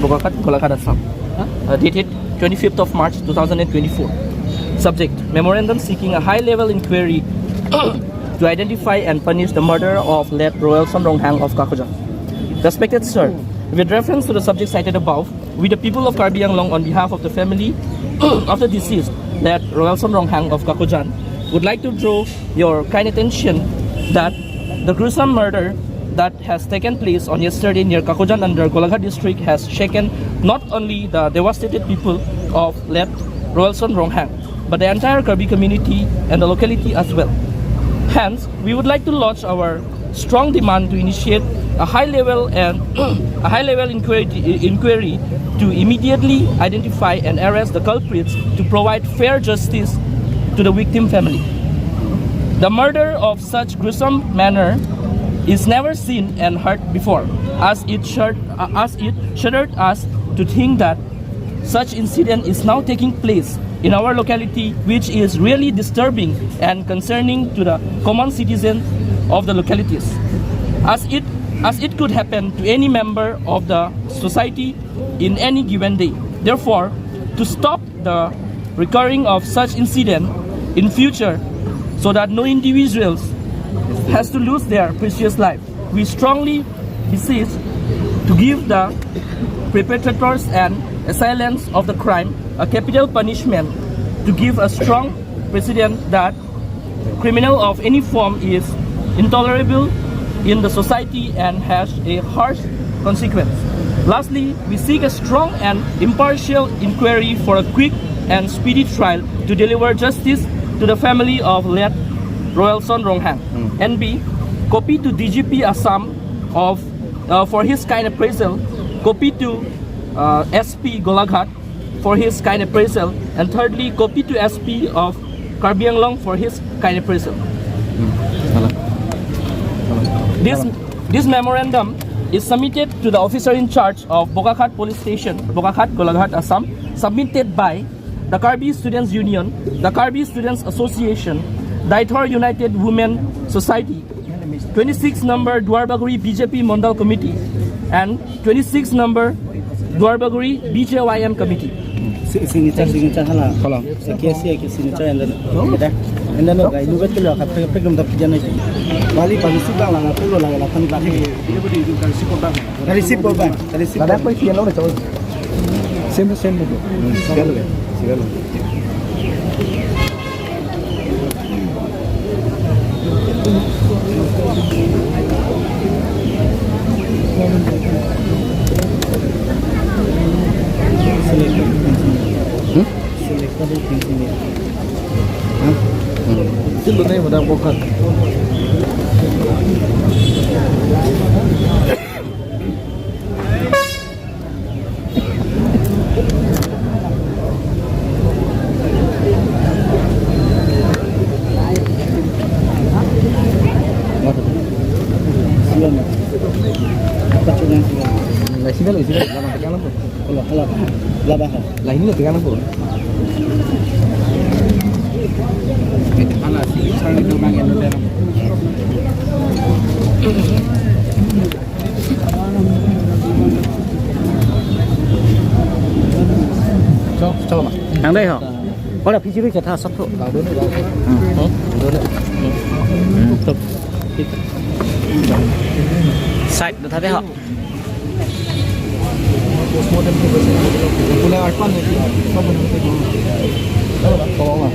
Bogakat Golaghat Assam, dated 25th of March 2024. Subject: Memorandum seeking a high-level inquiry to identify and punish the murder of late Rowelson Ronghang of Kachesong. Respected Sir, with reference to the subject cited above, we the people of Karlitang Rowelson on behalf of the family of the deceased late Rowelson Ronghang of Kachesong would like to draw your kind attention that the gruesome murder that has taken place on yesterday near Kachesong under Golaghat district has shaken not only the devastated people of late Rowelson Ronghang, but the entire Karbi community and the locality as well. Hence, we would like to launch our strong demand to initiate a high-level inquiry to immediately identify and arrest the culprits to provide fair justice to the victim family. The murder of such gruesome manner is never seen and heard before, as it shuddered us to think that such incident is now taking place in our locality, which is really disturbing and concerning to the common citizens of the localities, as it could happen to any member of the society in any given day. Therefore, to stop the recurring of such incident in future, so that no individuals has to lose their precious life, we strongly beseech to give the perpetrators and assailants of the crime a capital punishment, to give a strong precedent that criminal of any form is intolerable in the society and has a harsh consequence. Lastly, we seek a strong and impartial inquiry for a quick and speedy trial to deliver justice to the family of late Rowelson Ronghang. NB, copy to DGP Assam for his kind appraisal, copy to SP Golaghat for his kind appraisal, and thirdly, copy to SP of Karlitang Rowelson for his kind appraisal. This memorandum is submitted to the officer in charge of Bogakhat Police Station, Bogakhat, Golaghat, Assam, submitted by the Karbi Students Union, the Karbi Students Association, Daithor United Women Society, 26 number Dwarbaguri BJP Mondal Committee, and 26 number Dwarbaguri BJYM Committee. Signature hala. Signature and then the guy who went to look at the picking of the piano. Bali Panisika and a Polo like a funny back. That is simple back. That is simple. That way, you know, it's same. Still the name of that book. isi lah pegang lampu. Kalau lah bah. Lah ini lo pegang lampu. Mana sih? Sekarang itu main udah. Cho mà. Đang đây hả? Có là phía dưới cho tha sắp thôi. Vào đốn nữa. Đốn nữa. Tục. Sạch được thấy họ. Mulai arpan itu, apa